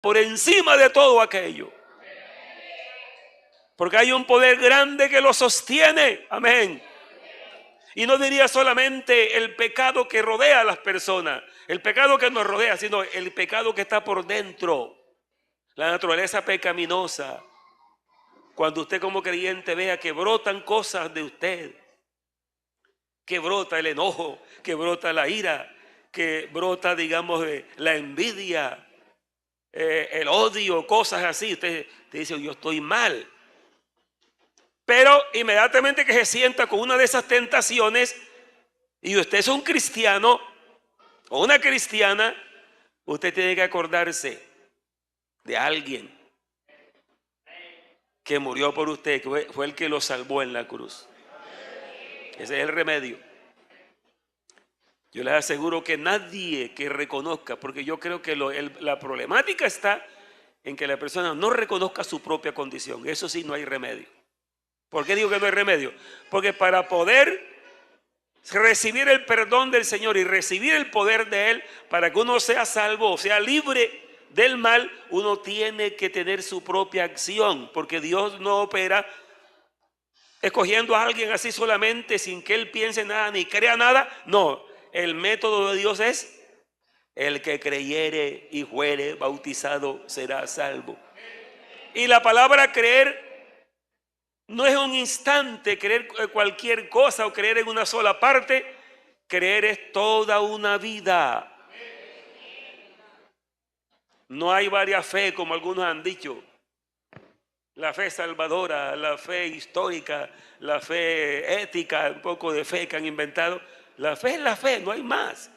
por encima de todo aquello. Porque hay un poder grande que lo sostiene. Amén. Y no diría solamente el pecado que rodea a las personas, el pecado que nos rodea, sino el pecado que está por dentro. La naturaleza pecaminosa. Cuando usted como creyente vea que brotan cosas de usted, que brota el enojo, que brota la ira, que brota, digamos, la envidia, el odio, cosas así. Usted dice, yo estoy mal. Pero inmediatamente que se sienta con una de esas tentaciones y usted es un cristiano o una cristiana, usted tiene que acordarse de alguien que murió por usted, que fue el que lo salvó en la cruz. Ese es el remedio. Yo les aseguro que nadie que reconozca, porque yo creo que la problemática está en que la persona no reconozca su propia condición. Eso sí, no hay remedio. ¿Por qué digo que no hay remedio? Porque para poder recibir el perdón del Señor y recibir el poder de Él, para que uno sea salvo, o sea libre del mal, uno tiene que tener su propia acción, porque Dios no opera escogiendo a alguien así solamente sin que Él piense nada ni crea nada. No, el método de Dios es: el que creyere y fuere bautizado será salvo. Y la palabra creer no es un instante, creer cualquier cosa o creer en una sola parte. Creer es toda una vida. No hay varias fe como algunos han dicho. La fe salvadora, la fe histórica, la fe ética, un poco de fe que han inventado. La fe es la fe, no hay más.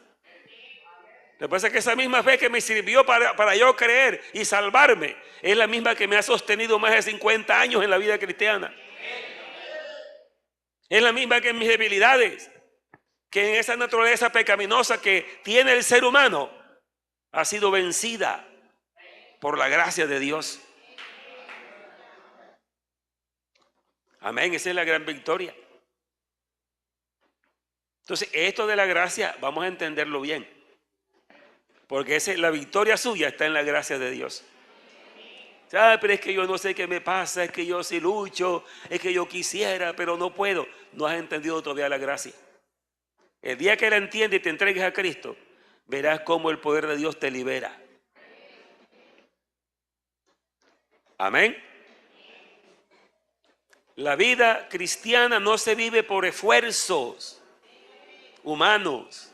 Lo que pasa es que esa misma fe que me sirvió para yo creer y salvarme es la misma que me ha sostenido más de 50 años en la vida cristiana. Es la misma que en mis debilidades, que en esa naturaleza pecaminosa que tiene el ser humano, ha sido vencida por la gracia de Dios. Amén, esa es la gran victoria. Entonces, esto de la gracia, vamos a entenderlo bien. Porque la victoria suya está en la gracia de Dios. Pero es que yo no sé qué me pasa, es que yo sí lucho, es que yo quisiera, pero no puedo. No has entendido todavía la gracia. El día que la entiendes y te entregues a Cristo, verás cómo el poder de Dios te libera. Amén. La vida cristiana no se vive por esfuerzos humanos.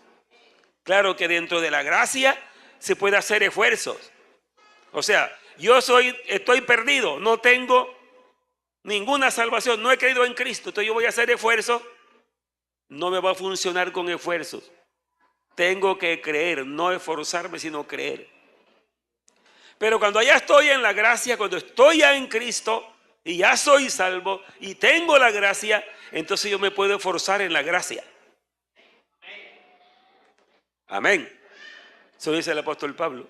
Claro que dentro de la gracia se puede hacer esfuerzos. O sea, estoy perdido, no tengo ninguna salvación, no he creído en Cristo, entonces yo voy a hacer esfuerzos. No me va a funcionar con esfuerzos. Tengo que creer, no esforzarme, sino creer. Pero cuando ya estoy en la gracia, cuando estoy ya en Cristo y ya soy salvo y tengo la gracia, entonces yo me puedo esforzar en la gracia. Amén. Eso dice el apóstol Pablo.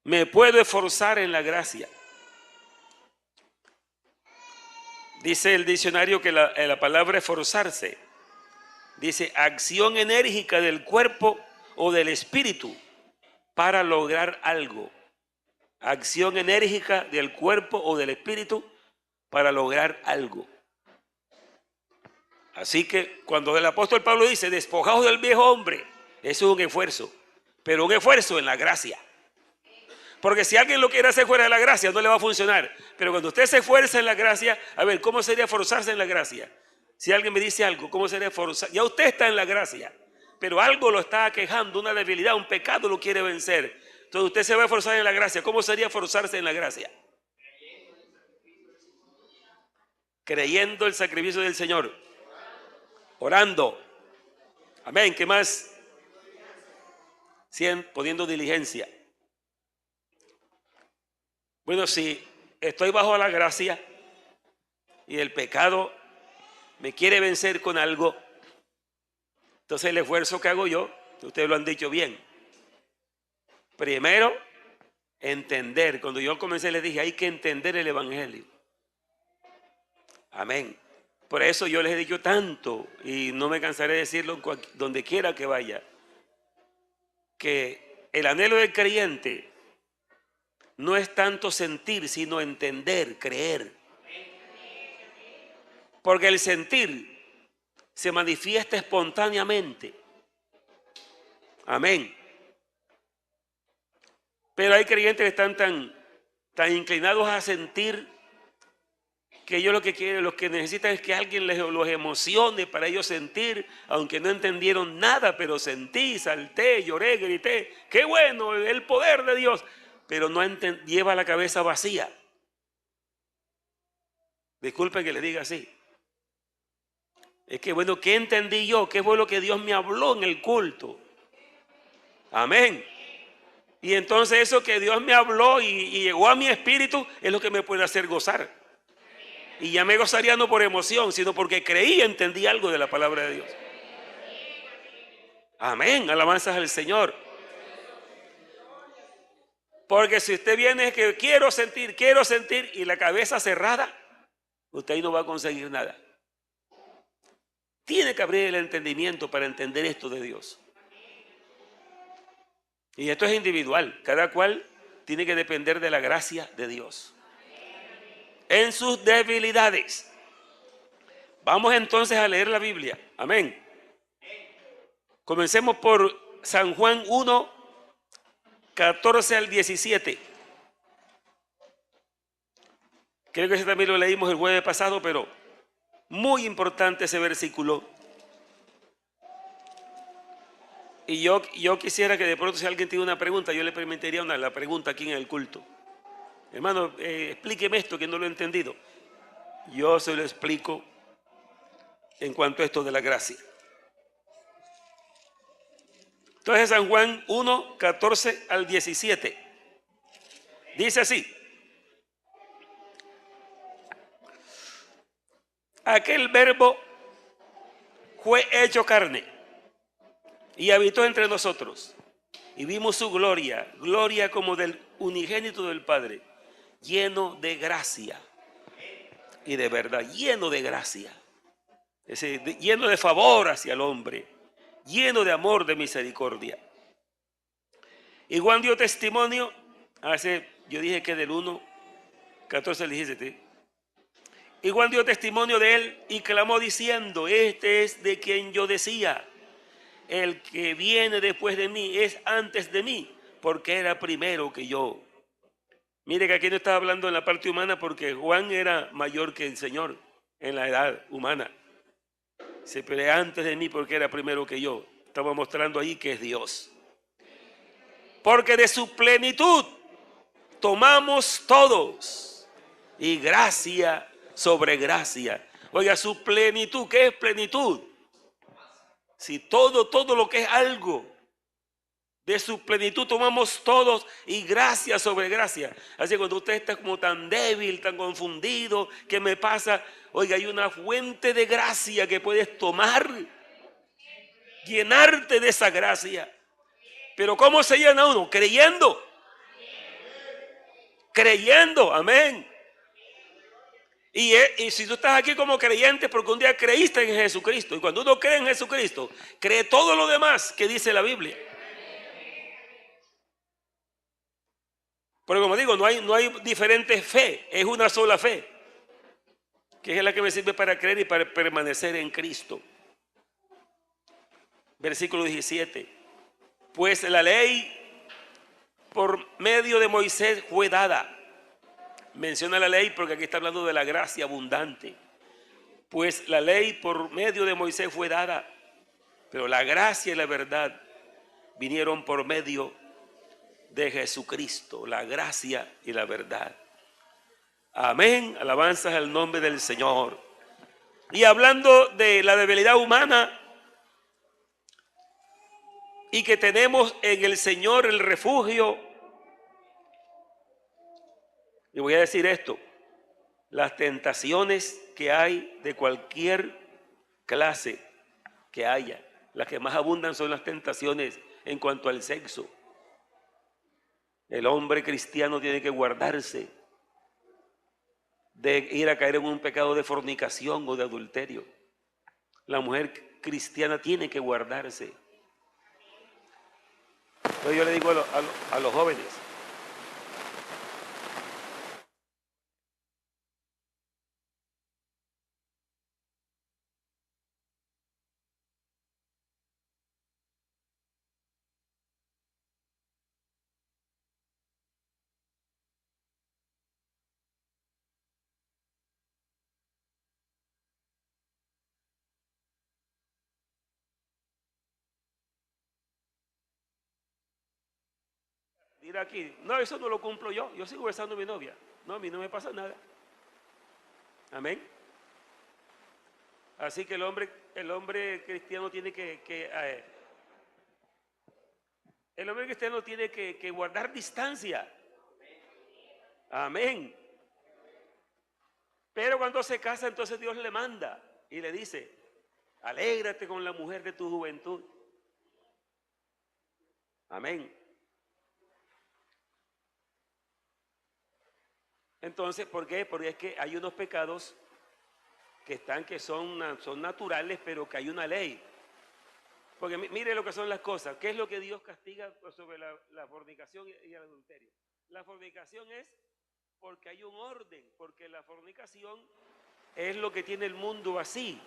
Me puedo esforzar en la gracia. Dice el diccionario que la palabra esforzarse, dice acción enérgica del cuerpo o del espíritu para lograr algo. Acción enérgica del cuerpo o del espíritu para lograr algo. Así que cuando el apóstol Pablo dice despojados del viejo hombre, eso es un esfuerzo, pero un esfuerzo en la gracia. Porque si alguien lo quiere hacer fuera de la gracia, no le va a funcionar. Pero cuando usted se esfuerza en la gracia, a ver, ¿cómo sería esforzarse en la gracia? Si alguien me dice algo, ¿cómo sería esforzar? Ya usted está en la gracia, pero algo lo está aquejando, una debilidad, un pecado lo quiere vencer. Entonces usted se va a esforzar en la gracia. ¿Cómo sería esforzarse en la gracia? Creyendo el sacrificio del Señor. Orando. Amén. ¿Qué más? Poniendo diligencia. Bueno, si estoy bajo la gracia y el pecado me quiere vencer con algo, entonces el esfuerzo que hago yo, ustedes lo han dicho bien. Primero, entender. Cuando yo comencé les dije, hay que entender el evangelio. Amén. Por eso yo les he dicho tanto, y no me cansaré de decirlo donde quiera que vaya, que el anhelo del creyente no es tanto sentir, sino entender, creer. Porque el sentir se manifiesta espontáneamente. Amén. Pero hay creyentes que están tan inclinados a sentir que ellos lo que quieren, lo que necesitan es que alguien los emocione para ellos sentir, aunque no entendieron nada, pero sentí, salté, lloré, grité. ¡Qué bueno! El poder de Dios. Pero no lleva la cabeza vacía. Disculpen que les diga así. Es que bueno, ¿qué entendí yo? ¿Qué fue lo que Dios me habló en el culto? Amén. Y entonces eso que Dios me habló y llegó a mi espíritu es lo que me puede hacer gozar. Y ya me gozaría no por emoción, sino porque creí y entendí algo de la palabra de Dios. Amén, alabanzas al Señor. Porque si usted viene es que quiero sentir y la cabeza cerrada, usted ahí no va a conseguir nada. Tiene que abrir el entendimiento para entender esto de Dios. Y esto es individual, cada cual tiene que depender de la gracia de Dios en sus debilidades. Vamos entonces a leer la Biblia. Amén. Comencemos por San Juan 1, 14 al 17. Creo que ese también lo leímos el jueves pasado, pero muy importante ese versículo. Y yo quisiera que de pronto, si alguien tiene una pregunta, yo le permitiría la pregunta aquí en el culto. Hermano, explíqueme esto que no lo he entendido. Yo se lo explico en cuanto a esto de la gracia. Entonces San Juan 1, 14 al 17. Dice así. Aquel verbo fue hecho carne y habitó entre nosotros. Y vimos su gloria, gloria como del unigénito del Padre, lleno de gracia y de verdad, lleno de gracia, lleno de favor hacia el hombre, lleno de amor, de misericordia. Y Juan dio testimonio, yo dije que del 1, 14 al 17. Y Juan dio testimonio de él y clamó diciendo: este es de quien yo decía, el que viene después de mí es antes de mí, porque era primero que yo. Mire que aquí no estaba hablando en la parte humana, porque Juan era mayor que el Señor en la edad humana. Se pelea antes de mí porque era primero que yo. Estaba mostrando ahí que es Dios. Porque de su plenitud tomamos todos, y gracia sobre gracia. Oiga, su plenitud, ¿qué es plenitud? Si todo lo que es algo, de su plenitud tomamos todos, y gracia sobre gracia. Así que cuando usted está como tan débil, tan confundido, ¿qué me pasa? Oiga, hay una fuente de gracia que puedes tomar, llenarte de esa gracia. Pero ¿cómo se llena uno? Creyendo. Creyendo, amén. Y si tú estás aquí como creyente, porque un día creíste en Jesucristo. Y cuando uno cree en Jesucristo, cree todo lo demás que dice la Biblia. Porque como digo, no hay diferentes fe, es una sola fe, que es la que me sirve para creer y para permanecer en Cristo. Versículo 17. Pues la ley por medio de Moisés fue dada. Menciona la ley porque aquí está hablando de la gracia abundante. Pues la ley por medio de Moisés fue dada, pero la gracia y la verdad vinieron por medio de Jesucristo, la gracia y la verdad. Amén, alabanzas al nombre del Señor. Y hablando de la debilidad humana y que tenemos en el Señor el refugio, y voy a decir esto: las tentaciones que hay de cualquier clase que haya, las que más abundan son las tentaciones en cuanto al sexo. El hombre cristiano tiene que guardarse de ir a caer en un pecado de fornicación o de adulterio. La mujer cristiana tiene que guardarse. Entonces yo le digo a los jóvenes, Dirá aquí, no, eso no lo cumplo yo sigo besando a mi novia. No, a mí no me pasa nada. Amén. Así que el hombre cristiano tiene el hombre cristiano tiene que guardar distancia. Amén. Pero cuando se casa, entonces Dios le manda y le dice, alégrate con la mujer de tu juventud. Amén. Entonces, ¿por qué? Porque es que hay unos pecados que son naturales, pero que hay una ley. Porque mire lo que son las cosas. ¿Qué es lo que Dios castiga sobre la fornicación y el adulterio? La fornicación es porque hay un orden, porque la fornicación es lo que tiene el mundo así.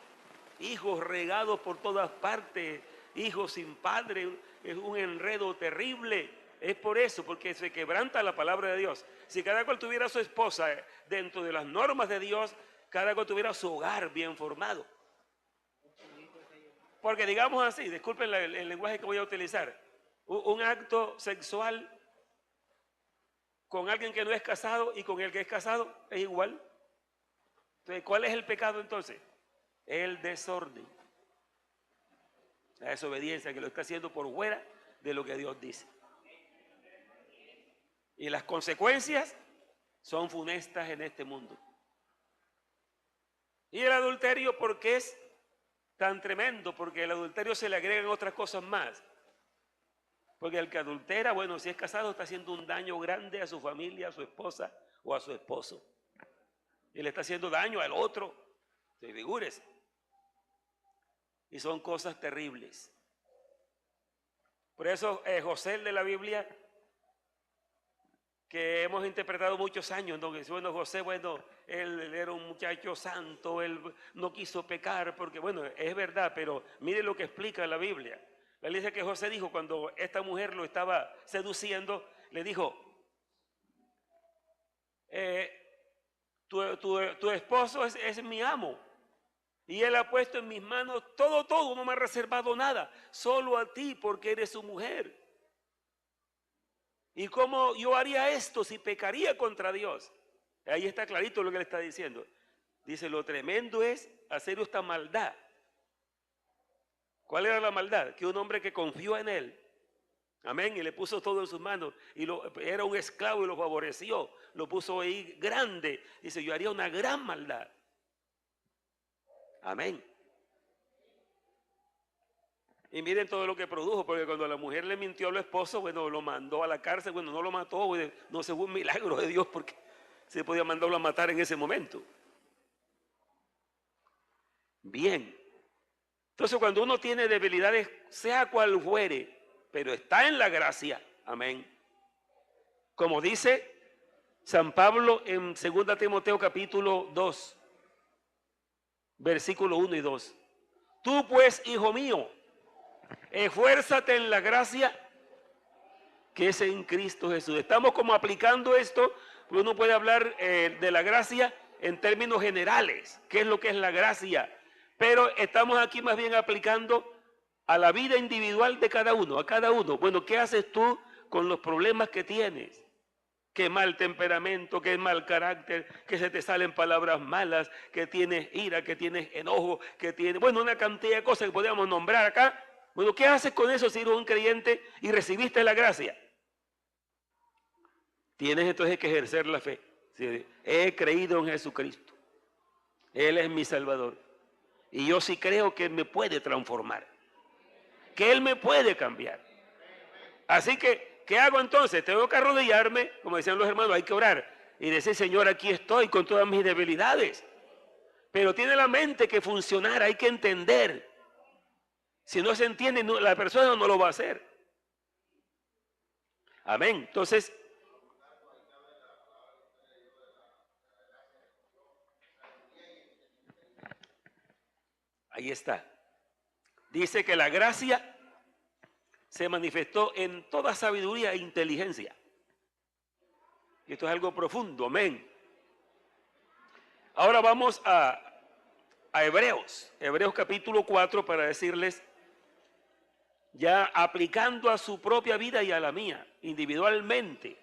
Hijos regados por todas partes, hijos sin padre, es un enredo terrible. Es por eso, porque se quebranta la palabra de Dios. Si cada cual tuviera a su esposa dentro de las normas de Dios, cada cual tuviera su hogar bien formado. Porque digamos así, disculpen el lenguaje que voy a utilizar, un acto sexual con alguien que no es casado y con el que es casado es igual. Entonces, ¿cuál es el pecado entonces? El desorden. La desobediencia, que lo está haciendo por fuera de lo que Dios dice. Y las consecuencias son funestas en este mundo. Y el adulterio, ¿por qué es tan tremendo? Porque el adulterio se le agregan otras cosas más. Porque el que adultera, bueno, si es casado, está haciendo un daño grande a su familia, a su esposa o a su esposo. Y le está haciendo daño al otro. Se figúrese. Y son cosas terribles. Por eso José, el de la Biblia, que hemos interpretado muchos años, ¿no? Bueno, José, bueno, él era un muchacho santo, él no quiso pecar, porque bueno, es verdad, pero mire lo que explica la Biblia. La Biblia dice que José dijo, cuando esta mujer lo estaba seduciendo, le dijo, tu esposo es mi amo, y él ha puesto en mis manos todo, no me ha reservado nada, solo a ti porque eres su mujer. ¿Y cómo yo haría esto si pecaría contra Dios? Ahí está clarito lo que le está diciendo. Dice, lo tremendo es hacer esta maldad. ¿Cuál era la maldad? Que un hombre que confió en él, amén, y le puso todo en sus manos, y era un esclavo y lo favoreció, lo puso ahí grande. Dice, yo haría una gran maldad. Amén. Y miren todo lo que produjo, porque cuando la mujer le mintió al esposo, bueno, lo mandó a la cárcel, bueno, no lo mató, no se fue un milagro de Dios, porque se podía mandarlo a matar en ese momento. Bien. Entonces, cuando uno tiene debilidades, sea cual fuere, pero está en la gracia, amén. Como dice San Pablo en 2 Timoteo capítulo 2, versículo 1 y 2. Tú pues, hijo mío, esfuérzate en la gracia que es en Cristo Jesús. Estamos como aplicando esto, porque uno puede hablar de la gracia en términos generales, qué es lo que es la gracia, pero estamos aquí más bien aplicando a la vida individual de cada uno, a cada uno. Bueno, ¿qué haces tú con los problemas que tienes? Qué mal temperamento, qué mal carácter, que se te salen palabras malas, que tienes ira, que tienes enojo, que tienes, bueno, una cantidad de cosas que podríamos nombrar acá. Bueno, ¿qué haces con eso si eres un creyente y recibiste la gracia? Tienes entonces que ejercer la fe. ¿Sí? He creído en Jesucristo. Él es mi Salvador. Y yo sí creo que Él me puede transformar. Que Él me puede cambiar. Así que, ¿qué hago entonces? Tengo que arrodillarme, como decían los hermanos, hay que orar. Y decir, Señor, aquí estoy con todas mis debilidades. Pero tiene la mente que funcionar, hay que entender. Si no se entiende, la persona no lo va a hacer. Amén. Entonces, ahí está. Dice que la gracia se manifestó en toda sabiduría e inteligencia. Y esto es algo profundo, amén. Ahora vamos a Hebreos capítulo 4 para decirles ya aplicando a su propia vida y a la mía, individualmente.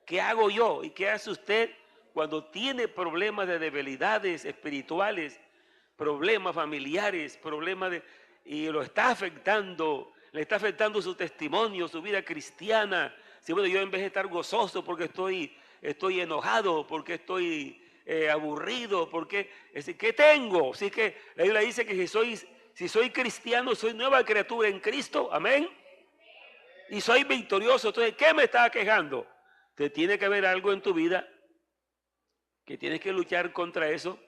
¿Qué hago yo y qué hace usted cuando tiene problemas de debilidades espirituales, problemas familiares, y lo está afectando, le está afectando su testimonio, su vida cristiana? Si bueno, yo en vez de estar gozoso porque estoy enojado, porque estoy aburrido, porque ¿qué tengo? Así que la Biblia dice que si soy cristiano, soy nueva criatura en Cristo, amén. Y soy victorioso. Entonces, ¿qué me está quejando? Te tiene que haber algo en tu vida que tienes que luchar contra eso.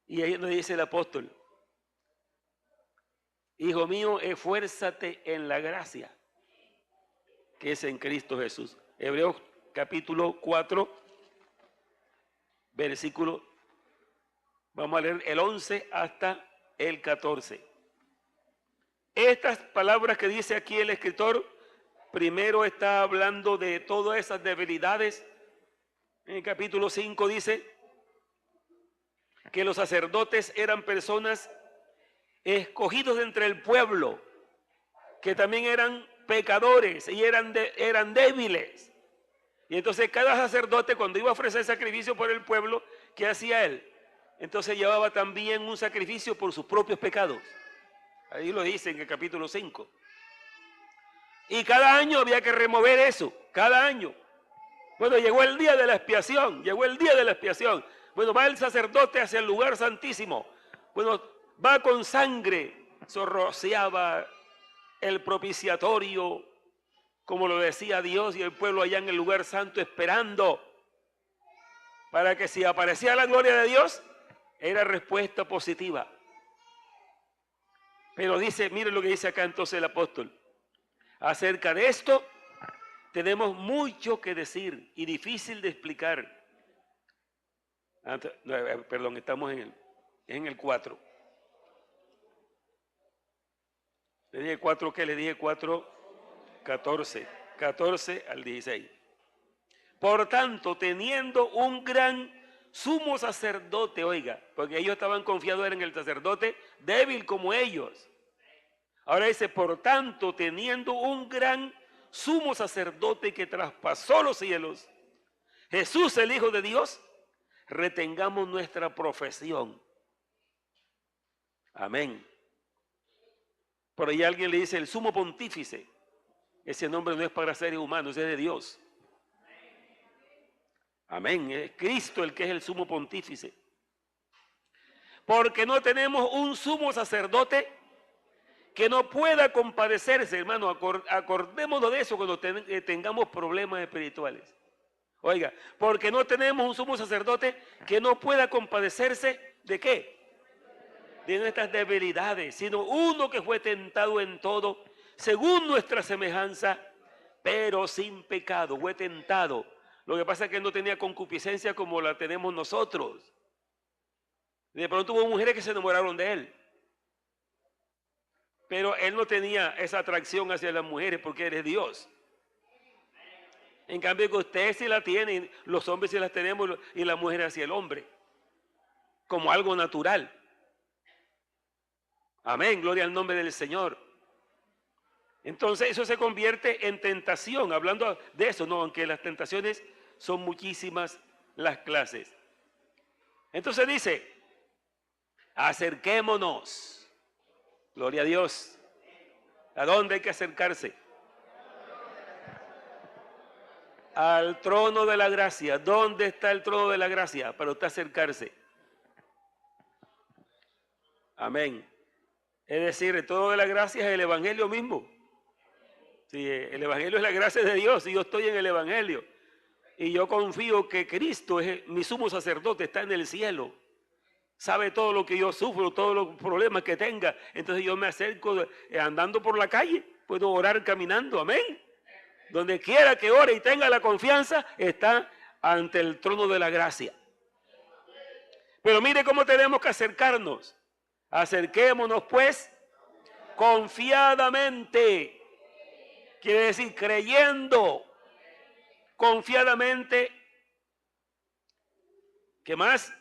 Y ahí nos dice el apóstol: hijo mío, esfuérzate en la gracia que es en Cristo Jesús. Hebreos capítulo 4, versículo, vamos a leer el 11 hasta el 14. Estas palabras que dice aquí el escritor, primero está hablando de todas esas debilidades. En el capítulo 5 dice que los sacerdotes eran personas escogidos entre el pueblo, que también eran pecadores y eran débiles. Y entonces cada sacerdote, cuando iba a ofrecer sacrificio por el pueblo, ¿qué hacía él? Entonces llevaba también un sacrificio por sus propios pecados. Ahí lo dice en el capítulo 5. Y cada año había que remover eso, cada año. Bueno, llegó el día de la expiación, Bueno, va el sacerdote hacia el lugar santísimo. Bueno, va con sangre, se rociaba el propiciatorio, como lo decía Dios, y el pueblo allá en el lugar santo esperando para que si aparecía la gloria de Dios, era respuesta positiva. Pero dice, miren lo que dice acá entonces el apóstol. Acerca de esto tenemos mucho que decir y difícil de explicar. Perdón, estamos en el 4. Le dije 4, ¿qué? Le dije 4, 14 al 16. Por tanto, teniendo un gran sumo sacerdote, oiga, porque ellos estaban confiados en el sacerdote débil como ellos. Ahora dice, por tanto, teniendo un gran sumo sacerdote que traspasó los cielos, Jesús el Hijo de Dios, retengamos nuestra profesión. Amén. Por ahí alguien le dice el sumo pontífice. Ese nombre no es para seres humanos, es de Dios. Amén. Es Cristo el que es el sumo pontífice. Porque no tenemos un sumo sacerdote que no pueda compadecerse, hermano. Acordémonos de eso cuando tengamos problemas espirituales. Oiga, porque no tenemos un sumo sacerdote que no pueda compadecerse ¿de qué? De nuestras debilidades, sino uno que fue tentado en todo, según nuestra semejanza, pero sin pecado. Fue tentado. Lo que pasa es que él no tenía concupiscencia como la tenemos nosotros. De pronto hubo mujeres que se enamoraron de él, pero él no tenía esa atracción hacia las mujeres porque él es Dios. En cambio que usted sí la tiene, los hombres sí las tenemos y la mujer hacia el hombre, como algo natural. Amén, gloria al nombre del Señor. Entonces eso se convierte en tentación, hablando de eso, no, aunque las tentaciones son muchísimas las clases. Entonces dice, acerquémonos, gloria a Dios. ¿A dónde hay que acercarse? Al trono de la gracia. ¿Dónde está el trono de la gracia? Para usted acercarse. Amén. Es decir, el trono de la gracia es el evangelio mismo. Sí, el evangelio es la gracia de Dios y yo estoy en el evangelio. Y yo confío que Cristo es mi sumo sacerdote, está en el cielo. Sabe todo lo que yo sufro, todos los problemas que tenga. Entonces yo me acerco andando por la calle. Puedo orar caminando, amén. Donde quiera que ore y tenga la confianza, está ante el trono de la gracia. Pero mire cómo tenemos que acercarnos. Acerquémonos pues confiadamente. Quiere decir creyendo confiadamente. ¿Qué más?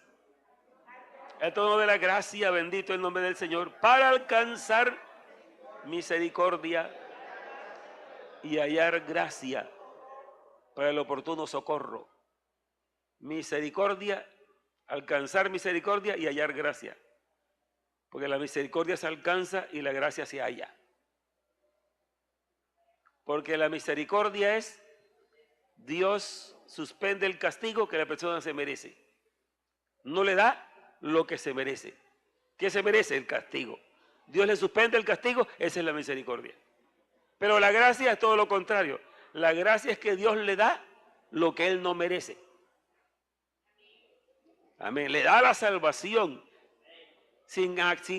El trono de la gracia, bendito el nombre del Señor, para alcanzar misericordia y hallar gracia para el oportuno socorro. Misericordia, alcanzar misericordia y hallar gracia. Porque la misericordia se alcanza y la gracia se halla. Porque la misericordia es Dios suspende el castigo que la persona se merece. No le da lo que se merece. ¿Qué se merece? El castigo. Dios le suspende el castigo, esa es la misericordia. Pero la gracia es todo lo contrario. La gracia es que Dios le da lo que él no merece. Amén. Le da la salvación sin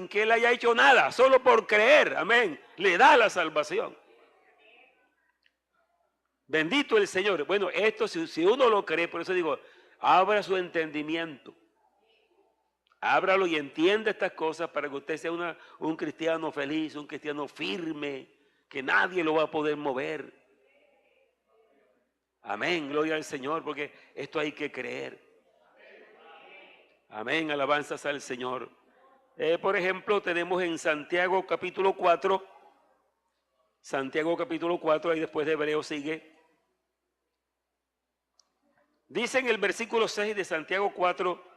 que él haya hecho nada, solo por creer. Amén. Le da la salvación. Bendito el Señor. Bueno, esto si uno lo cree, por eso digo, abra su entendimiento. Ábralo y entienda estas cosas para que usted sea un cristiano feliz, un cristiano firme, que nadie lo va a poder mover. Amén, gloria al Señor, porque esto hay que creer. Amén, alabanzas al Señor. Por ejemplo, tenemos en Santiago capítulo 4, Santiago capítulo 4, ahí después de Hebreo sigue. Dice en el versículo 6 de Santiago 4,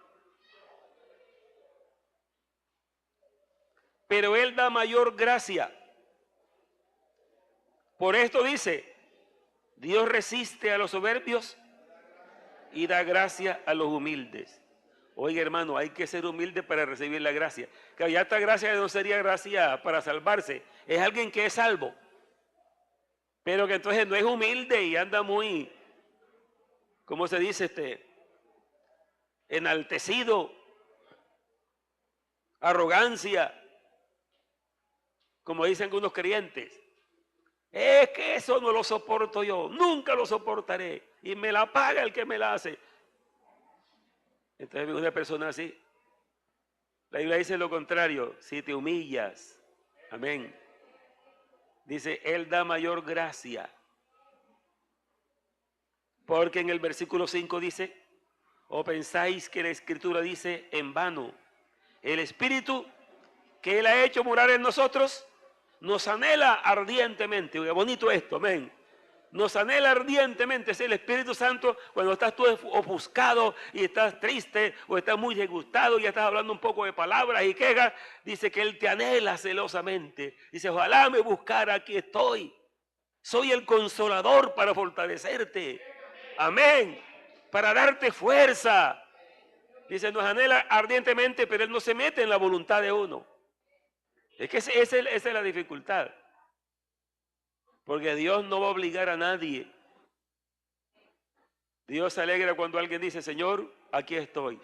pero Él da mayor gracia. Por esto dice, Dios resiste a los soberbios y da gracia a los humildes. Oiga, hermano, hay que ser humilde para recibir la gracia. Que ya esta gracia no sería gracia para salvarse, es alguien que es salvo, pero que entonces no es humilde y anda muy, ¿cómo se dice? Enaltecido, arrogancia, como dicen algunos creyentes. Es que eso no lo soporto yo, nunca lo soportaré, y me la paga el que me la hace. Entonces una persona así, la Biblia dice lo contrario, si te humillas, amén, dice, Él da mayor gracia. Porque en el versículo 5 dice, ¿o pensáis que la Escritura dice en vano? El Espíritu que Él ha hecho morar en nosotros nos anhela ardientemente. Oiga, bonito esto, amén. Nos anhela ardientemente, es el Espíritu Santo cuando estás tú ofuscado y estás triste o estás muy disgustado y ya estás hablando un poco de palabras y quejas, dice que Él te anhela celosamente. Dice, ojalá me buscara, aquí estoy. Soy el consolador para fortalecerte. Amén. Para darte fuerza. Dice, nos anhela ardientemente, pero Él no se mete en la voluntad de uno. Es que esa es la dificultad. Porque Dios no va a obligar a nadie. Dios se alegra cuando alguien dice, Señor, aquí estoy.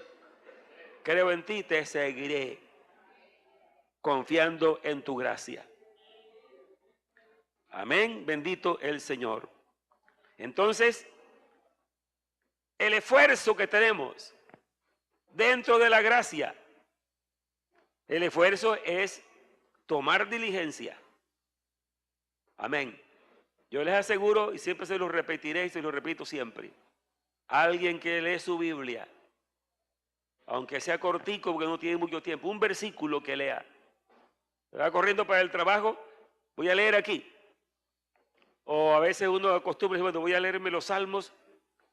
Creo en ti, te seguiré. Confiando en tu gracia. Amén, bendito el Señor. Entonces, el esfuerzo que tenemos dentro de la gracia, el esfuerzo es tomar diligencia. Amén. Yo les aseguro, y siempre se lo repetiré y se lo repito siempre, alguien que lee su Biblia, aunque sea cortico porque no tiene mucho tiempo, un versículo que lea, va corriendo para el trabajo, voy a leer aquí. O a veces uno acostumbra decir, bueno, voy a leerme los salmos,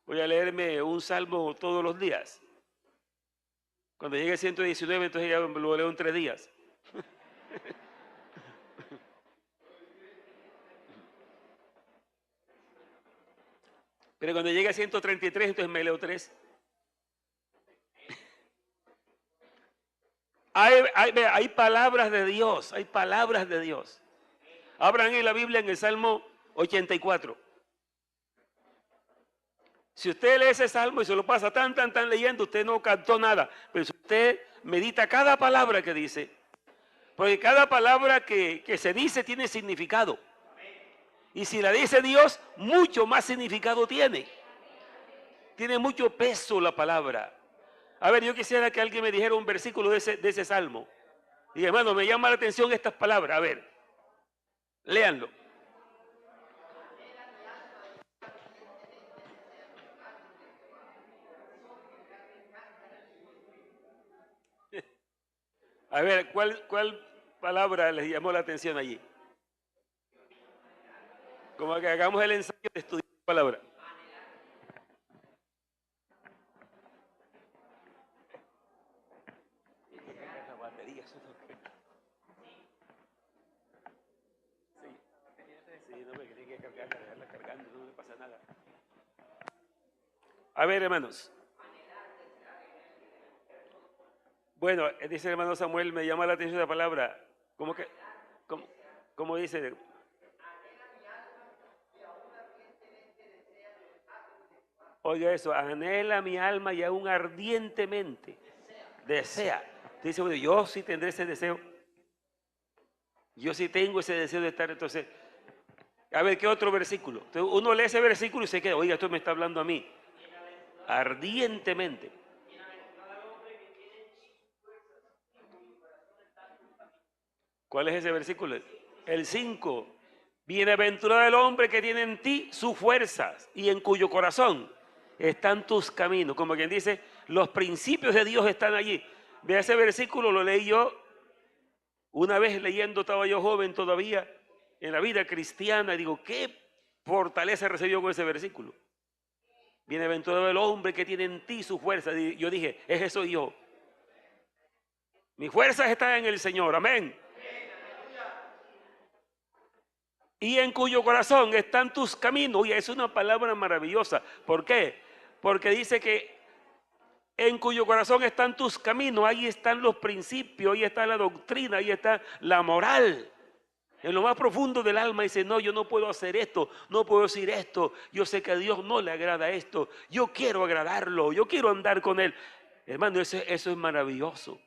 voy a leerme un salmo todos los días. Cuando llegue el 119, entonces ya lo leo en 3 días. Pero cuando llegue a 133, entonces me leo 3. Hay palabras de Dios, hay palabras de Dios. Abran en la Biblia en el Salmo 84. Si usted lee ese salmo y se lo pasa tan leyendo, usted no cantó nada. Pero si usted medita cada palabra que dice, porque cada palabra que se dice tiene significado. Y si la dice Dios, mucho más significado tiene. Tiene mucho peso la palabra. A ver, yo quisiera que alguien me dijera un versículo de ese salmo. Y hermano, me llama la atención estas palabras. A ver, léanlo. A ver, ¿cuál palabra les llamó la atención allí? Como que hagamos el ensayo de estudiar la palabra. A ver, hermanos. Bueno, dice el hermano Samuel, me llama la atención la palabra. ¿Cómo dice? Oiga eso, anhela mi alma y aún ardientemente desea. Dice, bueno, yo sí tendré ese deseo. Yo sí tengo ese deseo de estar, entonces, a ver, ¿qué otro versículo? Entonces, uno lee ese versículo y se queda, oiga, esto me está hablando a mí. Ardientemente. ¿Cuál es ese versículo? El 5. Bienaventurado el hombre que tiene en ti sus fuerzas y en cuyo corazón están tus caminos. Como quien dice, los principios de Dios están allí. Vea ese versículo, lo leí yo una vez leyendo, estaba yo joven todavía en la vida cristiana. Y digo, ¿qué fortaleza recibió con ese versículo? Bienaventurado el hombre que tiene en ti sus fuerzas. Y yo dije, ese soy yo. Mis fuerzas están en el Señor, amén. Y en cuyo corazón están tus caminos. Y es una palabra maravillosa. ¿Por qué? Porque dice que en cuyo corazón están tus caminos. Ahí están los principios, ahí está la doctrina, ahí está la moral. En lo más profundo del alma dice, no, yo no puedo hacer esto, no puedo decir esto. Yo sé que a Dios no le agrada esto. Yo quiero agradarlo, yo quiero andar con Él. Hermano, eso es maravilloso.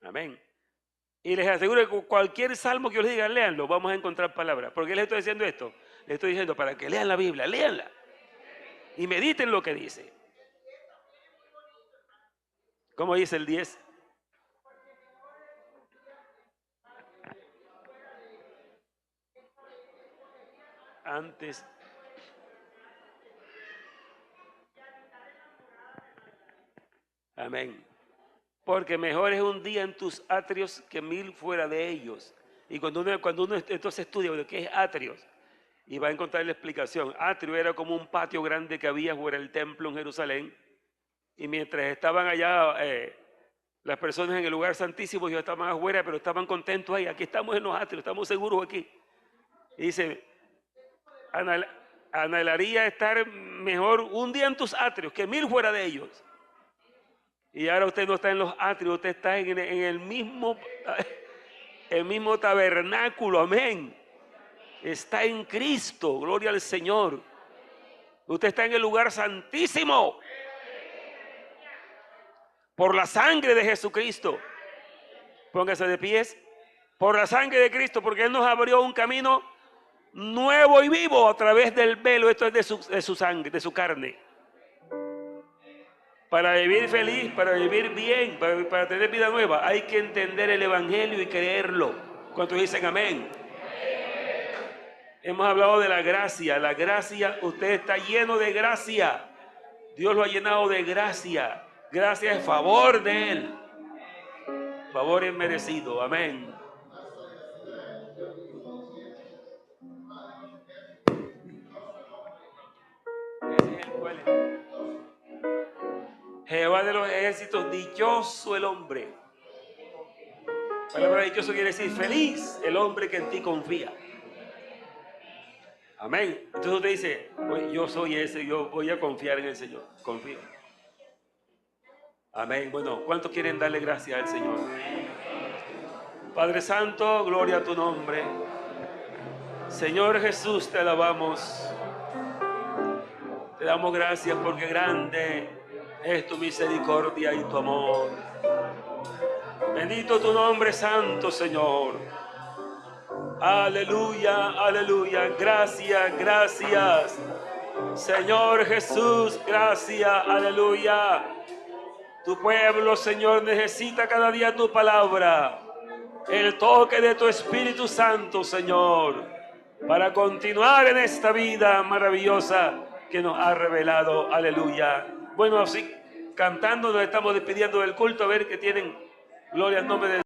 Amén. Y les aseguro que cualquier salmo que yo les diga, léanlo, vamos a encontrar palabras. ¿Por qué les estoy diciendo esto? Les estoy diciendo para que lean la Biblia, léanla. Y mediten lo que dice. ¿Cómo dice el 10? Antes. Amén. Porque mejor es un día en tus atrios que 1000 fuera de ellos. Y cuando uno entonces estudia qué es atrios, y va a encontrar la explicación. Atrio era como un patio grande que había fuera del templo en Jerusalén. Y mientras estaban allá las personas en el lugar santísimo, ellos estaban afuera, pero estaban contentos ahí. Aquí estamos en los atrios, estamos seguros aquí. Y dice, anhelaría estar mejor un día en tus atrios que 1000 fuera de ellos. Y ahora usted no está en los atrios, usted está en el mismo tabernáculo, amén. Está en Cristo, gloria al Señor. Usted está en el lugar santísimo por la sangre de Jesucristo. Póngase de pies. Por la sangre de Cristo, porque Él nos abrió un camino nuevo y vivo a través del velo. Esto es de su sangre, de su carne. Para vivir feliz, para vivir bien, para tener vida nueva, hay que entender el Evangelio y creerlo. ¿Cuántos dicen amén? Hemos hablado de la gracia. La gracia, usted está lleno de gracia. Dios lo ha llenado de gracia. Gracia es favor de Él. Favor es merecido. Amén. Ese es el cual. Jehová de los ejércitos, dichoso el hombre. La palabra dichoso quiere decir feliz el hombre que en ti confía. Amén. Entonces usted dice, yo soy ese, yo voy a confiar en el Señor. Confío. Amén. Bueno, ¿cuántos quieren darle gracias al Señor? Padre Santo, gloria a tu nombre. Señor Jesús, te alabamos. Te damos gracias porque grande es tu misericordia y tu amor. Bendito tu nombre santo, Señor. Aleluya, aleluya. Gracias, gracias. Señor Jesús, gracias, aleluya. Tu pueblo, Señor, necesita cada día tu palabra. El toque de tu Espíritu Santo, Señor, para continuar en esta vida maravillosa que nos ha revelado. Aleluya. Bueno, así cantando nos estamos despidiendo del culto. A ver qué tienen. Gloria al nombre de